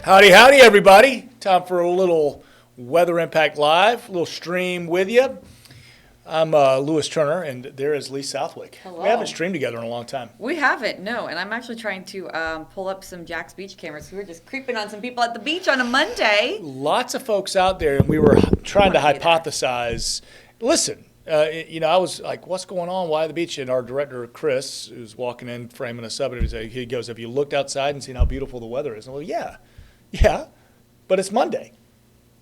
Howdy, howdy, everybody. Time for a little Weather Impact Live, a little stream with you. I'm Lewis Turner, and there is Lee Southwick. Hello. We haven't streamed together in a long time. We haven't, no. And I'm actually trying to pull up some Jack's Beach cameras. We were just creeping on some people at the beach on a Monday. Lots of folks out there, and we were trying to hypothesize. Listen, I was like, what's going on? Why the beach? And our director, Chris, who's walking in, framing us up, and he goes, have you looked outside and seen how beautiful the weather is? And I'm like, yeah, but it's Monday.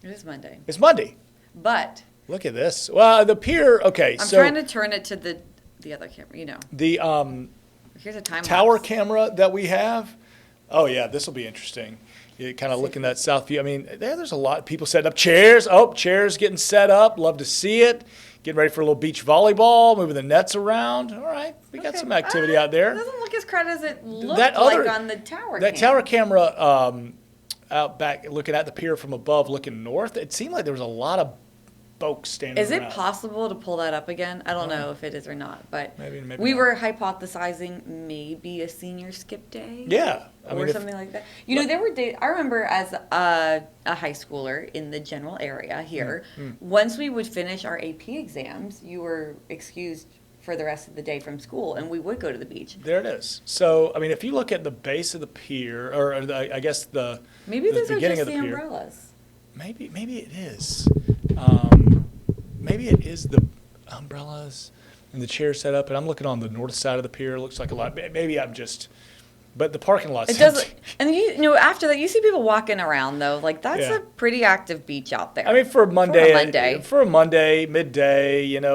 It is Monday. It's Monday. But look at this. Well, the pier, okay. I'm trying to turn it to the other camera, The here's a time tower lapse. camera that we have. Oh, yeah, this will be interesting. You kind of looking at that south view. I mean, there's a lot of people setting up chairs. Oh, chairs getting set up. Love to see it. Getting ready for a little beach volleyball, moving the nets around. All right, we got some activity out there. It doesn't look as crowded as it looked That like on the tower That tower camera out back looking at the pier from above, looking north, it seemed like there was a lot of folks standing Is around. it possible to pull that up again? I don't know if it is or not, but Maybe we not. were hypothesizing maybe a senior skip day. Yeah. Or something like that. There were days, I remember as a high schooler in the general area here, once we would finish our AP exams, you were excused for the rest of the day from school, and we would go to the beach. There it is. So, I mean, if you look at the base of the pier, or I guess Maybe those are beginning just of the pier, umbrellas. Maybe it is. Maybe it is the umbrellas and the chairs set up. And I'm looking on the north side of the pier. It looks like a lot. Maybe I'm just. But the parking lot's It doesn't. empty. And after that, you see people walking around though. Like that's a pretty active beach out there. I mean, for a Monday, midday,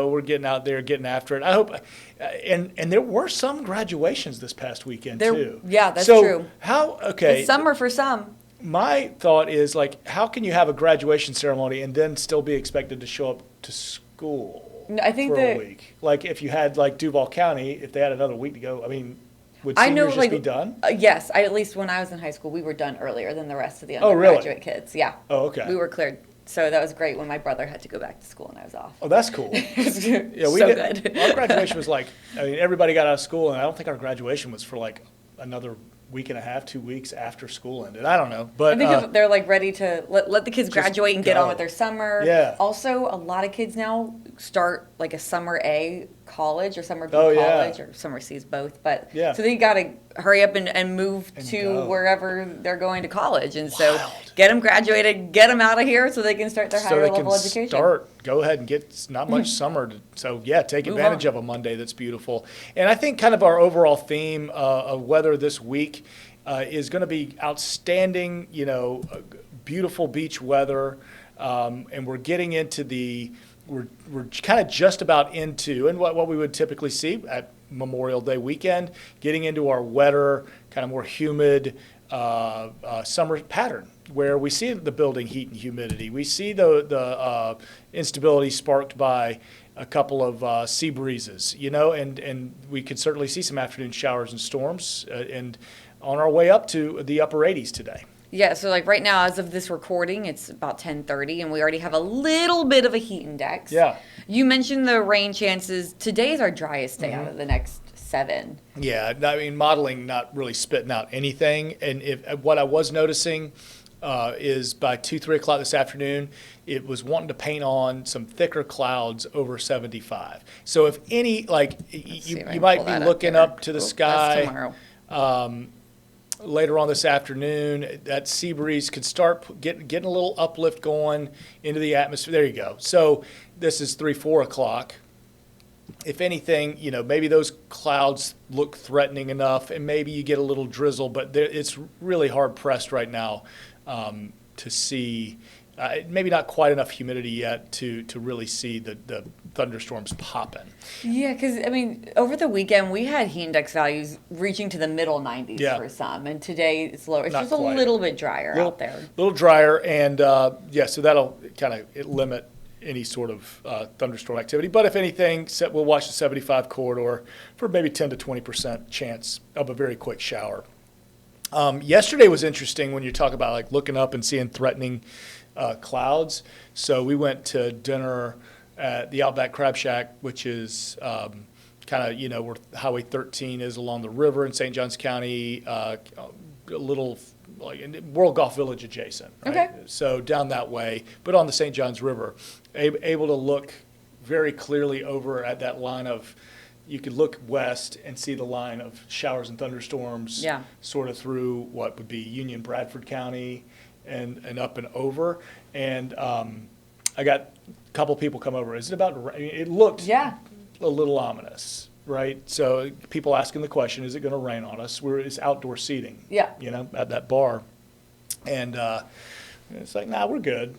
we're getting out there, getting after it. I hope, and there were some graduations this past weekend too. Yeah, that's so true. Okay. It's summer for some. My thought is like, how can you have a graduation ceremony and then still be expected to show up to school I think for a week? Like if you had like Duval County, if they had another week to go, I mean, would seniors just be done? Yes, at least when I was in high school, we were done earlier than the rest of the Oh, really? undergraduate kids. Yeah. Oh, okay. We were cleared. So that was great when my brother had to go back to school and I was off. Oh, that's cool. Yeah, we did. Good. Our graduation was like, everybody got out of school, and I don't think our graduation was for like another week and a half, 2 weeks after school ended. I don't know, but I think they're like ready to let the kids graduate and get on with their summer. Yeah. Also, a lot of kids now start like a summer A college or summer B college or summer C's both. But so they got to hurry up and move to wherever they're going to college, and so get them graduated, get them out of here so they can start their higher level education. Go ahead and get not much summer. Take advantage of a Monday that's beautiful. And I think kind of our overall theme of weather this week is going to be outstanding, beautiful beach weather. And we're getting into we're kind of just about into, and what we would typically see at Memorial Day weekend, getting into our wetter, kind of more humid summer pattern, where we see the building heat and humidity. We see the instability sparked by a couple of sea breezes, and we could certainly see some afternoon showers and storms, and on our way up to the upper 80s today. Yeah, so like right now, as of this recording, it's about 10:30, and we already have a little bit of a heat index. Yeah. You mentioned the rain chances. Today is our driest day out of the next 7. Yeah, I mean, modeling not really spitting out anything. And what I was noticing is by 2-3 o'clock this afternoon, it was wanting to paint on some thicker clouds over 75. So if any, like, you might be looking up to the sky. That's tomorrow. Later on this afternoon, that sea breeze could start getting a little uplift going into the atmosphere. There you go. So this is 3-4 o'clock. If anything, maybe those clouds look threatening enough, and maybe you get a little drizzle, but it's really hard pressed right now to see. Maybe not quite enough humidity yet to really see the thunderstorms popping. Yeah, because, over the weekend, we had heat index values reaching to the middle 90s for some, and today it's lower. It's not just quite. A little bit drier out there. A little drier, and, so that'll kind of limit any sort of thunderstorm activity. But if anything, we'll watch the 75 corridor for maybe 10 to 20% chance of a very quick shower. Yesterday was interesting when you talk about like looking up and seeing threatening clouds. So we went to dinner at the Outback Crab Shack, which is kind of, where Highway 13 is along the river in St. Johns County, a little like World Golf Village adjacent, right? Okay. So down that way, but on the St. Johns River, able to look very clearly over at that line of, you could look west and see the line of showers and thunderstorms sort of through what would be Union Bradford County and up and over. And I got a couple people come over. Is it about to rain? It looked a little ominous, right? So people asking the question, is it going to rain on us? It's outdoor seating, at that bar. And it's like, nah, we're good.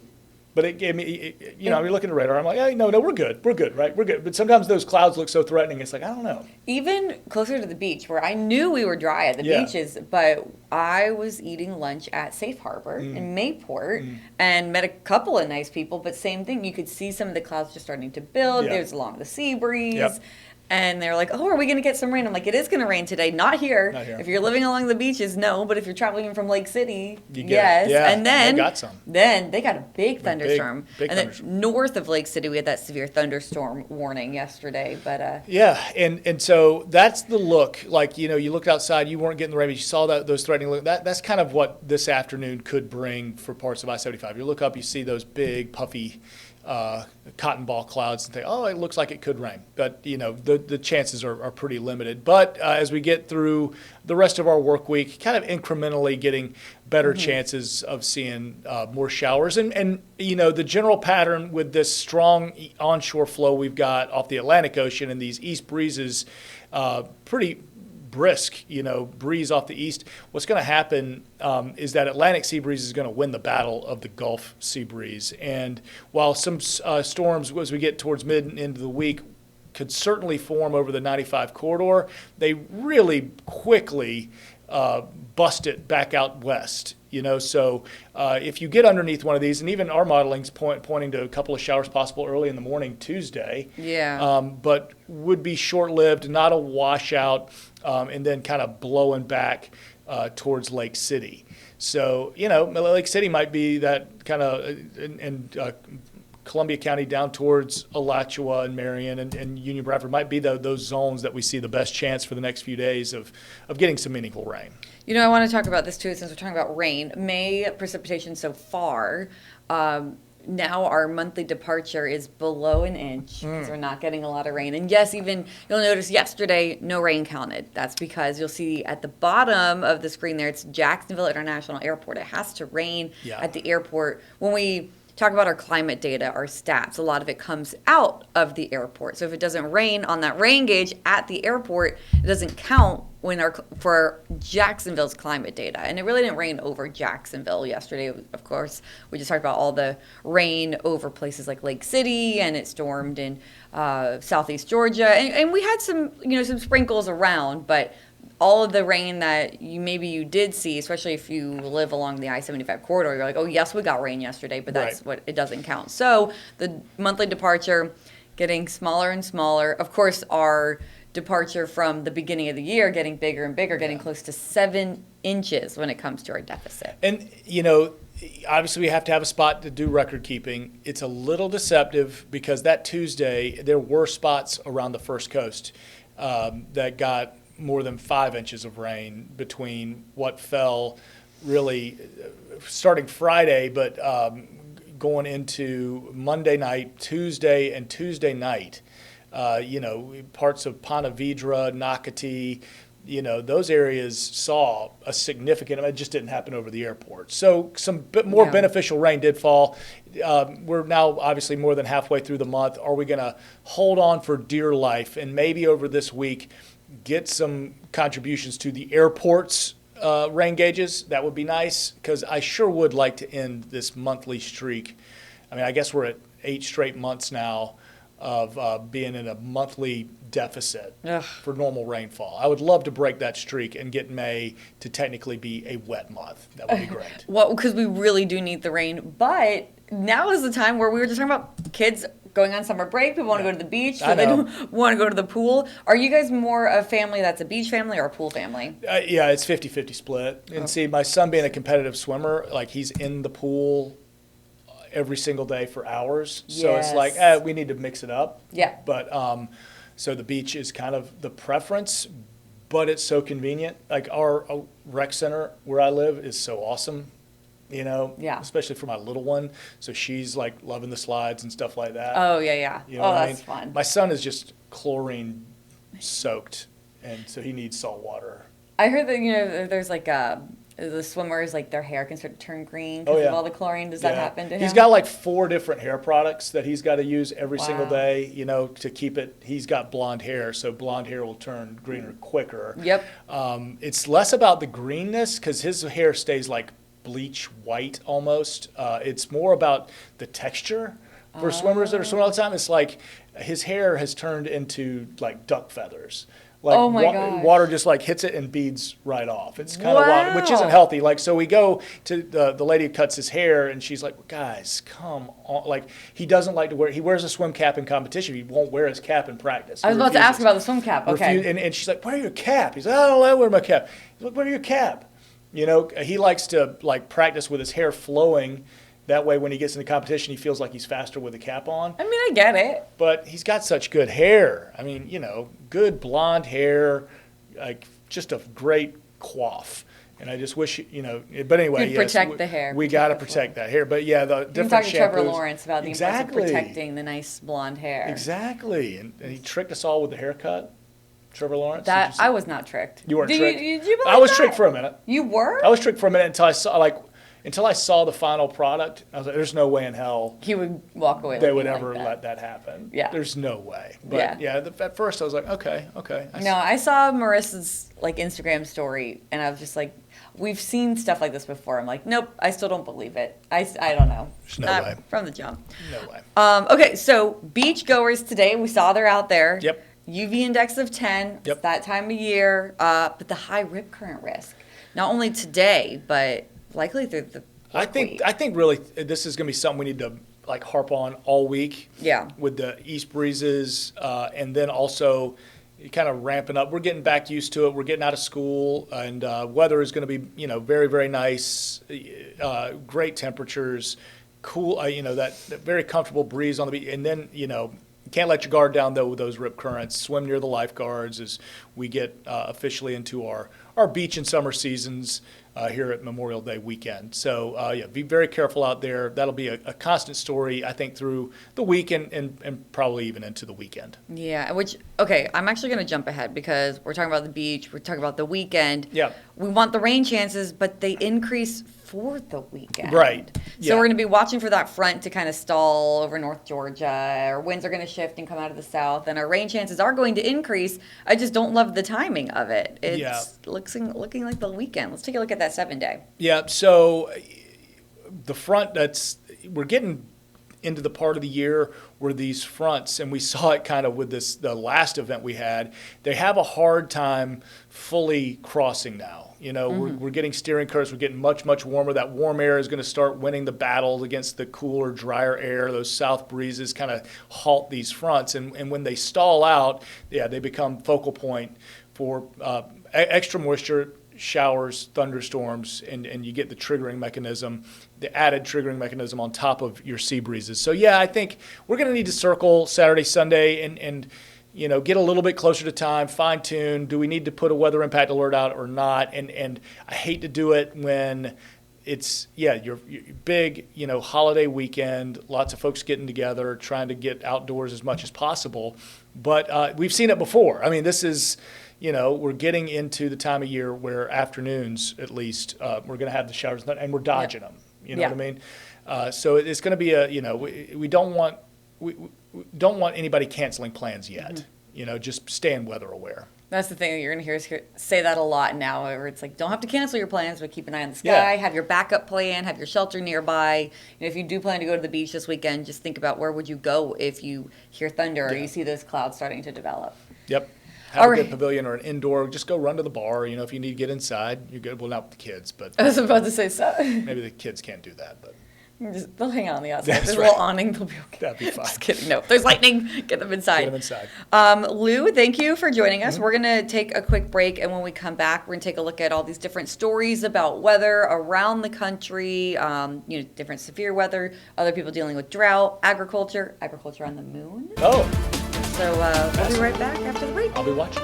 But it gave me, you're looking at the radar. I'm like, hey, no, we're good, right? We're good. But sometimes those clouds look so threatening. It's like, I don't know. Even closer to the beach, where I knew we were dry at the beaches, but I was eating lunch at Safe Harbor in Mayport and met a couple of nice people. But same thing, you could see some of the clouds just starting to build. There's along the sea breeze. Yep. And they're like, oh, are we going to get some rain? I'm like, it is going to rain today. Not here. If you're living along the beaches, no. But if you're traveling from Lake City, yes. Yeah, and then they got some. Then they got a big thunderstorm. Big and thunderstorm. Then north of Lake City, we had that severe thunderstorm warning yesterday. But and so that's the look. Like, you looked outside, you weren't getting the rain, but you saw those threatening look. That's kind of what this afternoon could bring for parts of I-75. You look up, you see those big, puffy cotton ball clouds and think, oh, it looks like it could rain. But, the chances are pretty limited. But as we get through the rest of our work week, kind of incrementally getting better chances of seeing more showers. And, the general pattern with this strong onshore flow we've got off the Atlantic Ocean and these east breezes, pretty brisk, breeze off the east. What's going to happen is that Atlantic sea breeze is going to win the battle of the Gulf sea breeze. And while some storms, as we get towards mid and end of the week, could certainly form over the 95 corridor, they really quickly bust it back out west. So if you get underneath one of these, and even our modeling's pointing to a couple of showers possible early in the morning Tuesday, but would be short-lived, not a washout, and then kind of blowing back towards Lake City. So, Lake City might be that kind of, and Columbia County down towards Alachua and Marion and Union Bradford might be those zones that we see the best chance for the next few days of getting some meaningful rain. I want to talk about this too, since we're talking about rain. May precipitation so far, now our monthly departure is below an inch because we're not getting a lot of rain. And yes, even you'll notice yesterday, no rain counted. That's because you'll see at the bottom of the screen there, it's Jacksonville International Airport. It has to rain at the airport. When we talk about our climate data, our stats, a lot of it comes out of the airport. So if it doesn't rain on that rain gauge at the airport, it doesn't count for Jacksonville's climate data. And it really didn't rain over Jacksonville yesterday. Of course, we just talked about all the rain over places like Lake City, and it stormed in southeast Georgia. And we had some sprinkles around, but all of the rain that you did see, especially if you live along the I-75 corridor, you're like, oh, yes, we got rain yesterday, but that's what it doesn't count. So the monthly departure getting smaller and smaller. Of course, our departure from the beginning of the year getting bigger and bigger, getting close to 7 inches when it comes to our deficit. And, obviously we have to have a spot to do record keeping. It's a little deceptive because that Tuesday there were spots around the First Coast that got more than 5 inches of rain between what fell really starting Friday, but going into Monday night, Tuesday, and Tuesday night. Parts of Ponte Vedra, Nocatee, those areas saw a significant, it just didn't happen over the airport. So some bit more beneficial rain did fall. We're now obviously more than halfway through the month. Are we going to hold on for dear life and maybe over this week get some contributions to the airport's rain gauges? That would be nice, because I sure would like to end this monthly streak. I guess we're at 8 straight months now of being in a monthly deficit for normal rainfall. I would love to break that streak and get May to technically be a wet month. That would be great. Well, because we really do need the rain, but now is the time where we were just talking about kids going on summer break. People want to go to the beach, so they don't want to go to the pool. Are you guys more a family that's a beach family or a pool family? Yeah, it's 50-50 split. And see, my son being a competitive swimmer, like he's in the pool every single day for hours. So it's like, we need to mix it up. Yeah. But so the beach is kind of the preference, but it's so convenient. Like our rec center where I live is so awesome, Yeah. especially for my little one. So she's like loving the slides and stuff like that. Oh, yeah. You know Oh, what I that's mean? fun. My son is just chlorine soaked, and so he needs salt water. I heard that, there's like the swimmers, like their hair can start to turn green because of all the chlorine. Does that happen to him? He's got like 4 different hair products that he's got to use every single day, to keep it. He's got blonde hair, so blonde hair will turn greener quicker. Yep. It's less about the greenness because his hair stays like bleach white almost. It's more about the texture. For swimmers that are swimming all the time, it's like his hair has turned into like duck feathers. Like oh my gosh. Water just like hits it and beads right off. It's kind of wild, which isn't healthy. Like, so we go to the lady who cuts his hair, and she's like, guys, come on. Like, he doesn't like to he wears a swim cap in competition. He won't wear his cap in practice. I was about to ask about the swim cap. Okay. And she's like, wear your cap. He's like, I don't like wearing my cap. He's like, wear your cap. He likes to like practice with his hair flowing. That way, when he gets into competition, he feels like he's faster with the cap on. I mean, I get it. But he's got such good hair. I mean, good blonde hair, like just a great coif. And I just wish, but anyway, yes, protect the hair. We got to protect that hair. But yeah, the different shampoos. You can talk to Trevor Lawrence about the importance of protecting the nice blonde hair. Exactly. And he tricked us all with the haircut. Trevor Lawrence. I was not tricked. You weren't tricked? Did you believe I was that? tricked for a minute. You were? I was tricked for a minute until I saw the final product. I was like, there's no way in hell he would walk away. They would ever let that happen. Yeah. There's no way. But at first I was like, okay. I saw Marissa's like Instagram story, and I was just like, we've seen stuff like this before. I'm like, nope, I still don't believe it. I don't know. There's no way. From the jump. No way. Okay, so beach goers today, we saw they're out there. Yep. UV index of 10. Yep. It's that time of year. But the high rip current risk, not only today, but likely through the week. I think really this is going to be something we need to like harp on all week. Yeah. With the east breezes, and then also kind of ramping up. We're getting back used to it. We're getting out of school, and weather is going to be very, very nice. Great temperatures, cool. That very comfortable breeze on the beach, and then you can't let your guard down though with those rip currents. Swim near the lifeguards as we get officially into our beach and summer seasons here at Memorial Day weekend. So be very careful out there. That'll be a constant story, I think, through the week and probably even into the weekend. Yeah, I'm actually going to jump ahead because we're talking about the beach, we're talking about the weekend. Yeah. We want the rain chances, but they increase for the weekend. Right. So we're going to be watching for that front to kind of stall over North Georgia. Our winds are going to shift and come out of the south, and our rain chances are going to increase. I just don't love the timing of it. It's looking like the weekend. Let's take a look at that 7-day. Yeah, so the front we're getting into the part of the year where these fronts, and we saw it kind of with the last event we had, they have a hard time fully crossing now. We're getting steering currents. We're getting much, much warmer. That warm air is going to start winning the battle against the cooler, drier air. Those south breezes kind of halt these fronts. And when they stall out, they become focal point for extra moisture, showers, thunderstorms, and you get the triggering mechanism, the added triggering mechanism on top of your sea breezes. So, I think we're going to need to circle Saturday, Sunday, and get a little bit closer to time, fine tune. Do we need to put a weather impact alert out or not? And I hate to do it when it's your big holiday weekend, lots of folks getting together, trying to get outdoors as much as possible. But we've seen it before. I mean, this is we're getting into the time of year where afternoons, at least, we're going to have the showers, and we're dodging them. You know what I mean? So it's going to be we don't want anybody canceling plans yet. Just staying weather aware. That's the thing you're going to hear us say that a lot now, where it's like, don't have to cancel your plans, but keep an eye on the sky, have your backup plan, have your shelter nearby. If you do plan to go to the beach this weekend, just think about where would you go if you hear thunder or you see those clouds starting to develop. Yep. Have a good pavilion or an indoor. Just go run to the bar. If you need to get inside, you're good. Well, not with the kids, but I was about to say so. Maybe the kids can't do that, but they'll hang out on the outside. That's There's right. a little awning. They'll be okay. That'd be fine. Just kidding. No, there's lightning. Get them inside. Get them inside. Lou, thank you for joining us. We're going to take a quick break, and when we come back, we're going to take a look at all these different stories about weather around the country, different severe weather, other people dealing with drought, agriculture on the moon. Oh. So we'll be right back after the break. I'll be watching.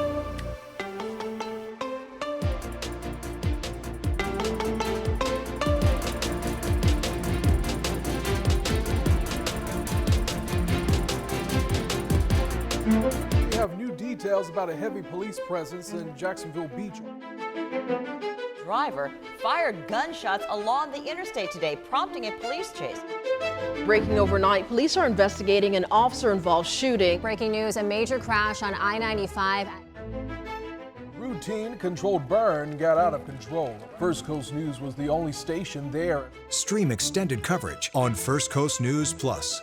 details about a heavy police presence in Jacksonville Beach. Driver fired gunshots along the interstate today, prompting a police chase. Breaking overnight, police are investigating an officer-involved shooting. Breaking news, a major crash on I-95. Routine controlled burn got out of control. First Coast News was the only station there. Stream extended coverage on First Coast News Plus.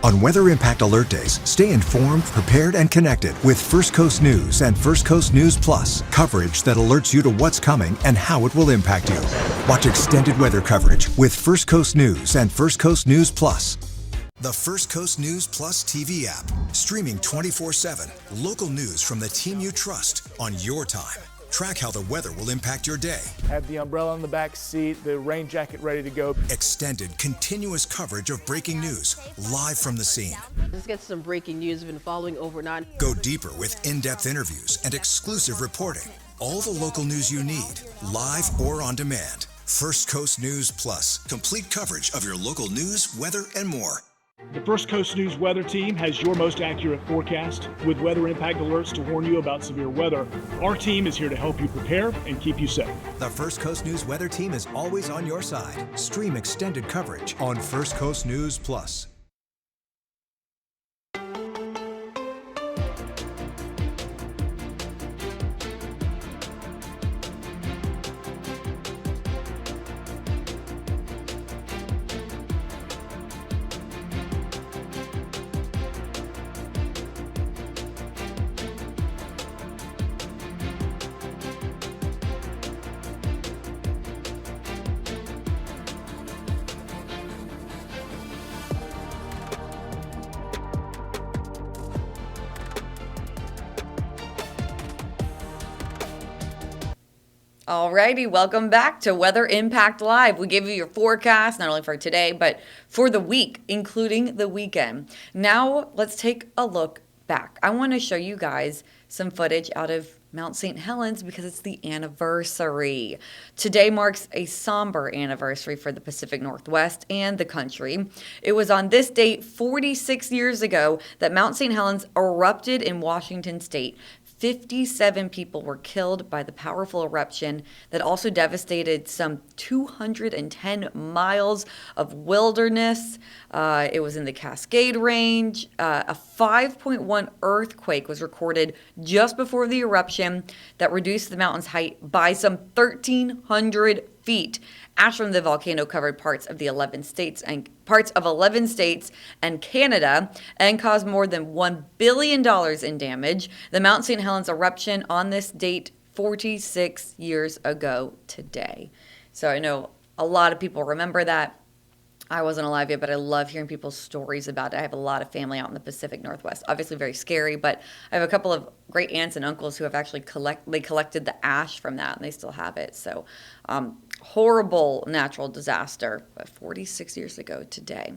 On Weather Impact Alert Days, stay informed, prepared, and connected with First Coast News and First Coast News Plus. Coverage that alerts you to what's coming and how it will impact you. Watch extended weather coverage with First Coast News and First Coast News Plus. The First Coast News Plus TV app. Streaming 24/7. Local news from the team you trust on your time. Track how the weather will impact your day. Have the umbrella in the back seat, the rain jacket ready to go. Extended, continuous coverage of breaking news, live from the scene. Let's get some breaking news we've been following overnight. Go deeper with in-depth interviews and exclusive reporting. All the local news you need, live or on demand. First Coast News Plus, complete coverage of your local news, weather, and more. The First Coast News weather team has your most accurate forecast with weather impact alerts to warn you about severe weather. Our team is here to help you prepare and keep you safe. The First Coast News weather team is always on your side. Stream extended coverage on First Coast News Plus. Alrighty, welcome back to Weather Impact Live. We give you your forecast, not only for today, but for the week, including the weekend. Now, let's take a look back. I want to show you guys some footage out of Mount St. Helens because it's the anniversary. Today marks a somber anniversary for the Pacific Northwest and the country. It was on this date 46 years ago that Mount St. Helens erupted in Washington state. 57 people were killed by the powerful eruption that also devastated some 210 miles of wilderness. It was in the Cascade Range. A 5.1 earthquake was recorded just before the eruption that reduced the mountain's height by some 1,300 feet. Ash from the volcano covered parts of 11 states and Canada and caused more than $1 billion in damage. The Mount St. Helens eruption on this date 46 years ago today. So I know a lot of people remember that. I wasn't alive yet, but I love hearing people's stories about it. I have a lot of family out in the Pacific Northwest. Obviously very scary, but I have a couple of great aunts and uncles who have actually collected the ash from that, and they still have it. So horrible natural disaster, but 46 years ago today.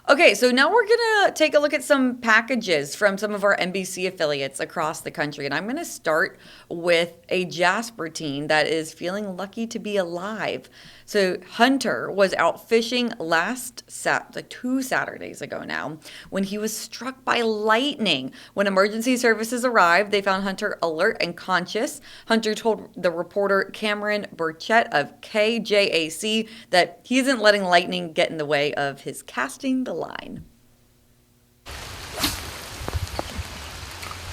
Okay, so now we're going to take a look at some packages from some of our NBC affiliates across the country. And I'm going to start with a Jasper teen that is feeling lucky to be alive. So Hunter was out fishing like 2 Saturdays ago now when he was struck by lightning. When emergency services arrived, they found Hunter alert and conscious. Hunter told the reporter Cameron Burchett of KJAC that he isn't letting lightning get in the way of his casting the line.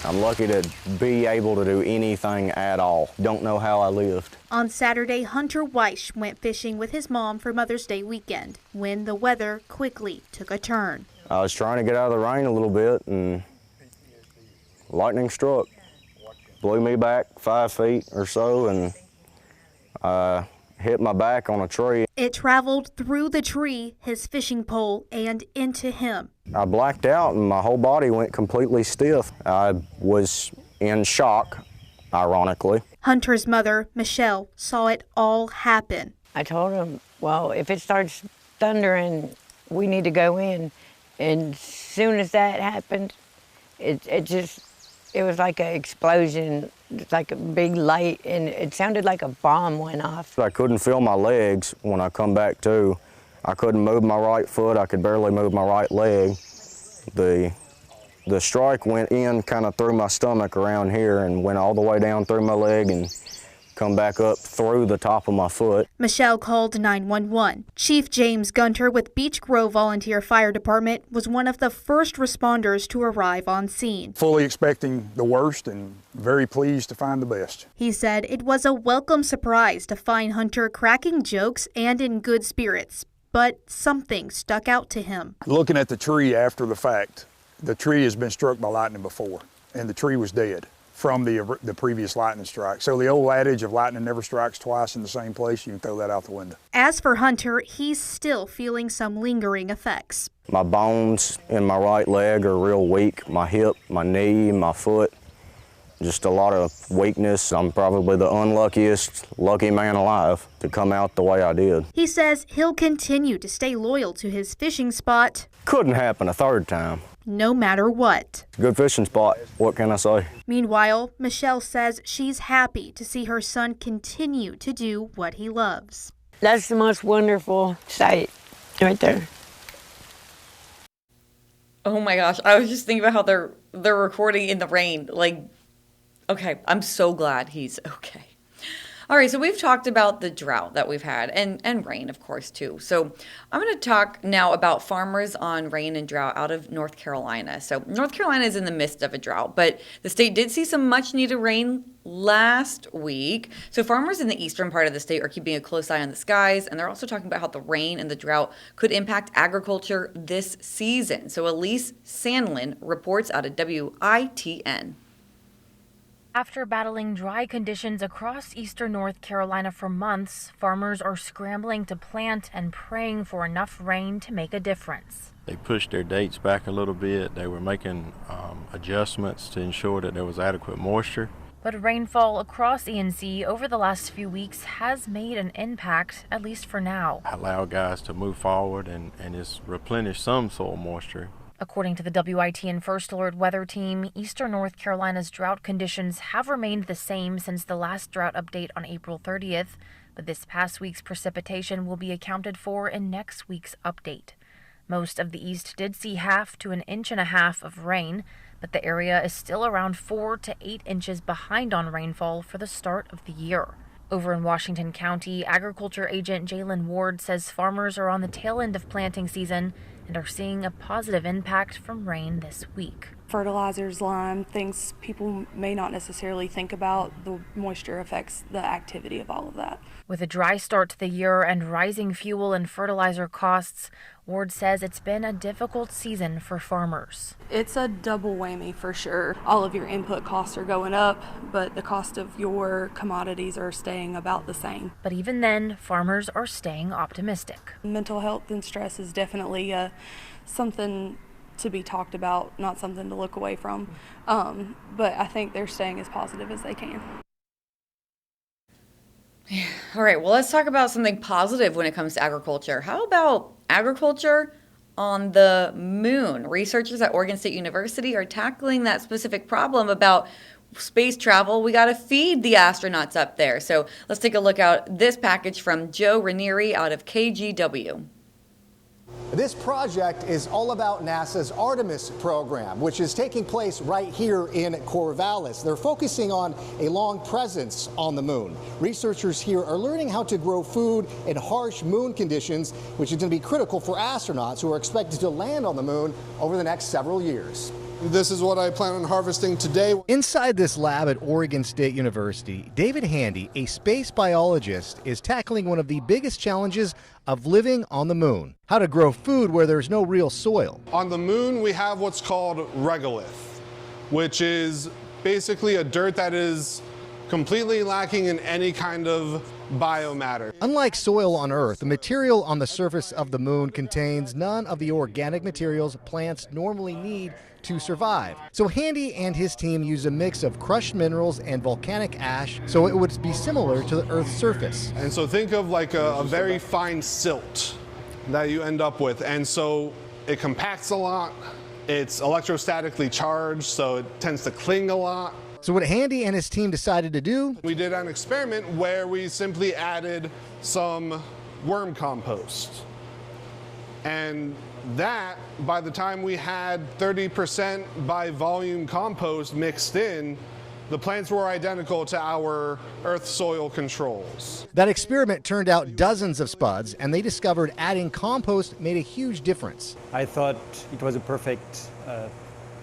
I'm lucky to be able to do anything at all. Don't know how I lived. On Saturday, Hunter Weish went fishing with his mom for Mother's Day weekend when the weather quickly took a turn. I was trying to get out of the rain a little bit and lightning struck. Blew me back 5 feet or so and hit my back on a tree. It traveled through the tree, his fishing pole, and into him. I blacked out and my whole body went completely stiff. I was in shock, ironically. Hunter's mother, Michelle, saw it all happen. I told him, well, if it starts thundering, we need to go in. And as soon as that happened, it was like an explosion. It's like a big light, and it sounded like a bomb went off. I couldn't feel my legs when I come back to. I couldn't move my right foot. I could barely move my right leg. The The strike went in kind of through my stomach around here and went all the way down through my leg and come back up through the top of my foot. Michelle called 911. Chief James Gunter with Beech Grove Volunteer Fire Department was one of the first responders to arrive on scene. Fully expecting the worst and very pleased to find the best. He said it was a welcome surprise to find Hunter cracking jokes and in good spirits, but something stuck out to him. Looking at the tree after the fact, the tree has been struck by lightning before, and the tree was dead from the previous lightning strike. So the old adage of lightning never strikes twice in the same place, you can throw that out the window. As for Hunter, he's still feeling some lingering effects. My bones in my right leg are real weak. My hip, my knee, my foot, just a lot of weakness. I'm probably the unluckiest lucky man alive to come out the way I did. He says he'll continue to stay loyal to his fishing spot. Couldn't happen a third time. No matter what. Good fishing spot, what can I say? Meanwhile, Michelle says she's happy to see her son continue to do what he loves. That's the most wonderful sight right there. Oh my gosh, I was just thinking about how they're recording in the rain. Like, okay, I'm so glad he's okay. All right, so we've talked about the drought that we've had and rain, of course, too. So I'm going to talk now about farmers on rain and drought out of North Carolina. So North Carolina is in the midst of a drought, but the state did see some much needed rain last week. So farmers in the eastern part of the state are keeping a close eye on the skies, and they're also talking about how the rain and the drought could impact agriculture this season. So Elise Sandlin reports out of WITN. After battling dry conditions across eastern North Carolina for months, farmers are scrambling to plant and praying for enough rain to make a difference. They pushed their dates back a little bit. They were making adjustments to ensure that there was adequate moisture. But rainfall across ENC over the last few weeks has made an impact, at least for now. Allow guys to move forward and just replenish some soil moisture. According to the WITN First Alert Weather Team, eastern North Carolina's drought conditions have remained the same since the last drought update on April 30th, but this past week's precipitation will be accounted for in next week's update. Most of the east did see 1/2 to 1.5 inches of rain, but the area is still around 4 to 8 inches behind on rainfall for the start of the year. Over in Washington County, agriculture agent Jalen Ward says farmers are on the tail end of planting season and are seeing a positive impact from rain this week. Fertilizers, lime, things people may not necessarily think about, the moisture affects the activity of all of that. With a dry start to the year and rising fuel and fertilizer costs, Ward says it's been a difficult season for farmers. It's a double whammy for sure. All of your input costs are going up, but the cost of your commodities are staying about the same. But even then, farmers are staying optimistic. Mental health and stress is definitely something to be talked about, not something to look away from. But I think they're staying as positive as they can. All right, well, let's talk about something positive when it comes to agriculture. How about agriculture on the moon? Researchers at Oregon State University are tackling that specific problem about space travel. We got to feed the astronauts up there. So let's take a look at this package from Joe Ranieri out of KGW. This project is all about NASA's Artemis program, which is taking place right here in Corvallis. They're focusing on a long presence on the moon. Researchers here are learning how to grow food in harsh moon conditions, which is going to be critical for astronauts who are expected to land on the moon over the next several years. This is what I plan on harvesting today. Inside this lab at Oregon State University, David Handy, a space biologist, is tackling one of the biggest challenges of living on the moon: how to grow food where there's no real soil. On the moon, we have what's called regolith, which is basically a dirt that is completely lacking in any kind of biomatter. Unlike soil on Earth, the material on the surface of the moon contains none of the organic materials plants normally need to survive. So Handy and his team use a mix of crushed minerals and volcanic ash so it would be similar to the Earth's surface. And so think of like a very fine silt that you end up with. And so it compacts a lot. It's electrostatically charged, so it tends to cling a lot. So what Handy and his team decided to do? We did an experiment where we simply added some worm compost. And That, by the time we had 30% by volume compost mixed in, the plants were identical to our earth soil controls. That experiment turned out dozens of spuds, and they discovered adding compost made a huge difference. I thought it was a perfect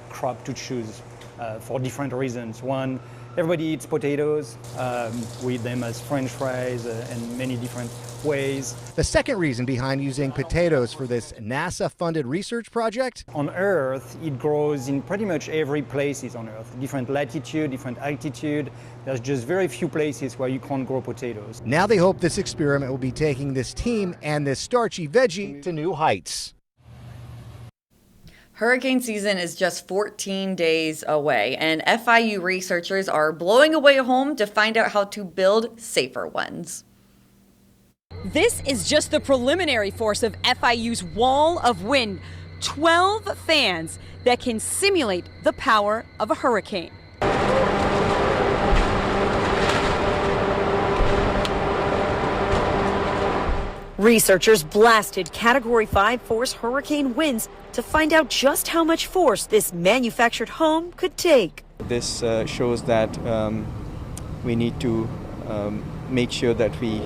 crop to choose for different reasons. One, everybody eats potatoes. We eat them as French fries in many different ways. The second reason behind using potatoes for this NASA-funded research project? On Earth, it grows in pretty much every place on Earth. Different latitude, different altitude. There's just very few places where you can't grow potatoes. Now they hope this experiment will be taking this team and this starchy veggie to new heights. Hurricane season is just 14 days away, and FIU researchers are blowing away a home to find out how to build safer ones. This is just the preliminary force of FIU's wall of wind, 12 fans that can simulate the power of a hurricane. Researchers blasted Category 5 force hurricane winds to find out just how much force this manufactured home could take. This shows that we need to make sure that we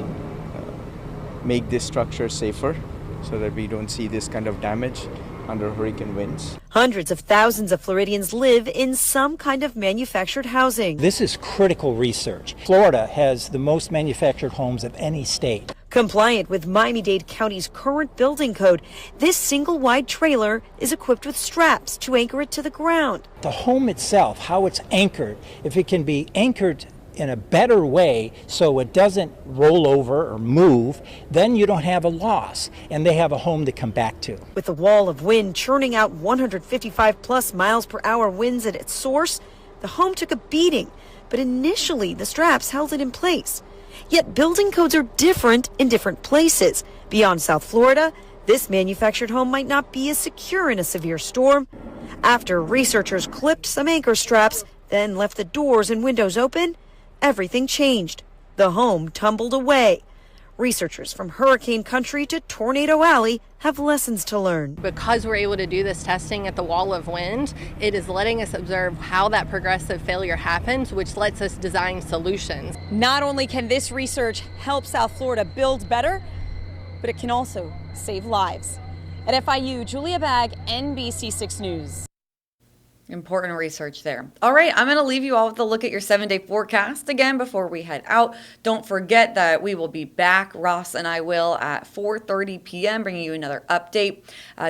make this structure safer so that we don't see this kind of damage under hurricane winds. Hundreds of thousands of Floridians live in some kind of manufactured housing. This is critical research. Florida has the most manufactured homes of any state. Compliant with Miami-Dade County's current building code, this single-wide trailer is equipped with straps to anchor it to the ground. The home itself, how it's anchored, if it can be anchored in a better way so it doesn't roll over or move, then you don't have a loss, and they have a home to come back to. With the wall of wind churning out 155 plus miles per hour winds at its source, the home took a beating, but initially the straps held it in place. Yet building codes are different in different places. Beyond South Florida, this manufactured home might not be as secure in a severe storm. After researchers clipped some anchor straps, then left the doors and windows open, everything changed. The home tumbled away. Researchers from hurricane country to tornado alley have lessons to learn. Because we're able to do this testing at the wall of wind, it is letting us observe how that progressive failure happens, which lets us design solutions. Not only can this research help South Florida build better, but it can also save lives. At FIU, Julia Bagg, NBC6 News. Important research there. All right, I'm going to leave you all with a look at your 7-day forecast again before we head out. Don't forget that we will be back, Ross and I will, at 4:30 p.m., bringing you another update.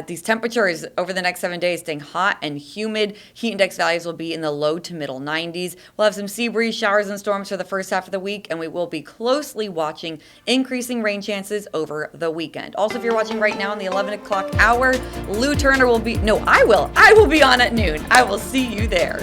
These temperatures over the next 7 days staying hot and humid. Heat index values will be in the low to middle 90s. We'll have some sea breeze, showers, and storms for the first half of the week, and we will be closely watching increasing rain chances over the weekend. Also, if you're watching right now in the 11 o'clock hour, Lou Turner will be, I will be on at noon. I will see you there.